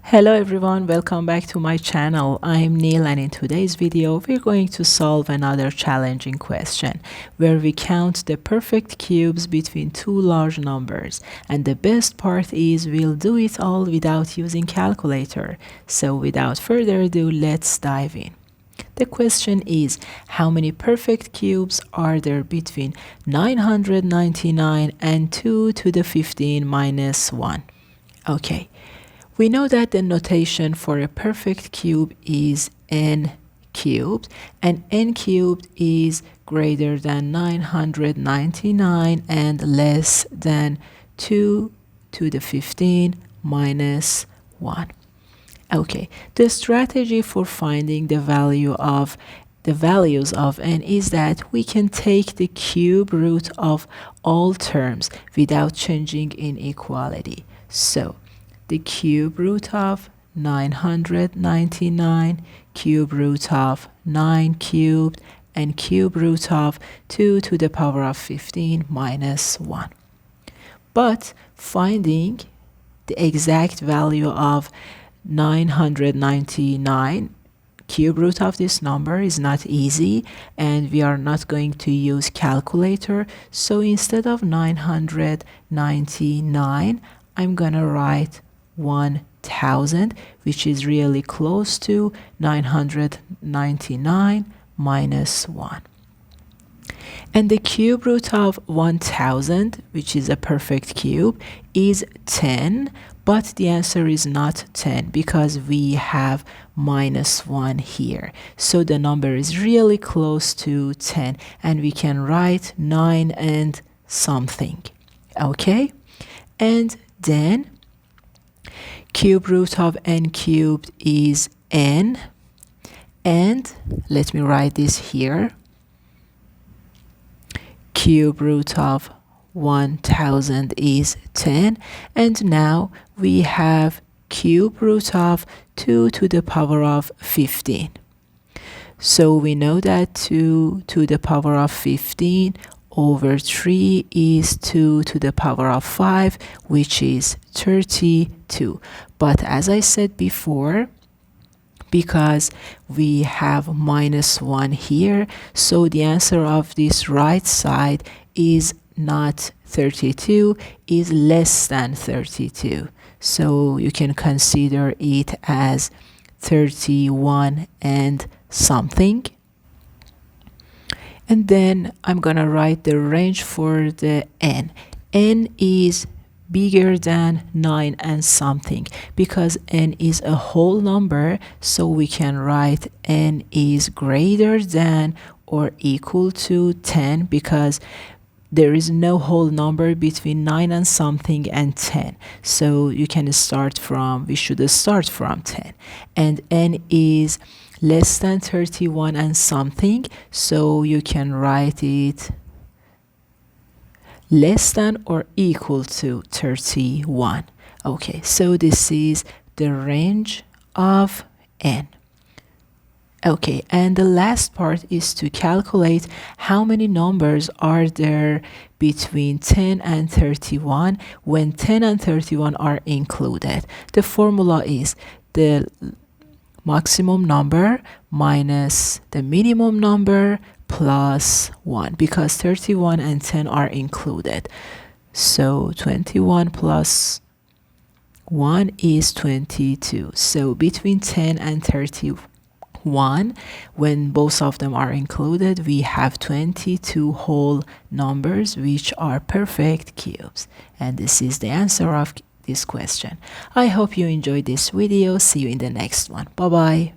Hello everyone, welcome back to my channel. I'm Neil, and in today's video we're going to solve another challenging question where we count the perfect cubes between two large numbers, and the best part is we'll do it all without using calculator. So without further ado, let's dive in. The question is, how many perfect cubes are there between 999 and 2 to the 15 minus 1? Okay. We know that the notation for a perfect cube is n cubed, and n cubed is greater than 999 and less than 2 to the 15 minus 1. Okay, the strategy for finding the values of n is that we can take the cube root of all terms without changing inequality. So the cube root of 999, cube root of 9 cubed, and cube root of 2 to the power of 15 minus 1. But finding the exact value of 999 cube root of this number is not easy, and we are not going to use calculator. So instead of 999, I'm gonna write 1000, which is really close to 999 minus 1. And the cube root of 1000, which is a perfect cube, is 10, but the answer is not 10 because we have minus 1 here. So the number is really close to 10, and we can write 9 and something. Okay? And then cube root of n cubed is n, and let me write this here. Cube root of 1000 is 10, and now we have cube root of 2 to the power of 15. So we know that 2 to the power of 15 over 3 is 2 to the power of 5, which is 32. But as I said before, because we have minus 1 here, so the answer of this right side is not 32, is less than 32. So you can consider it as 31 and something. And then I'm gonna write the range for the n. N is bigger than 9 and something because n is a whole number, so we can write n is greater than or equal to 10 because there is no whole number between 9 and something and 10. So we should start from 10. And n is less than 31 and something, so you can write it less than or equal to 31. Okay, so this is the range of n. Okay, and the last part is to calculate how many numbers are there between 10 and 31 when 10 and 31 are included. The formula is the maximum number minus the minimum number plus 1, because 31 and 10 are included. So 21 plus 1 is 22. So between 10 and 31, when both of them are included, we have 22 whole numbers which are perfect cubes. And this is the answer of this question. I hope you enjoyed this video. See you in the next one. Bye bye.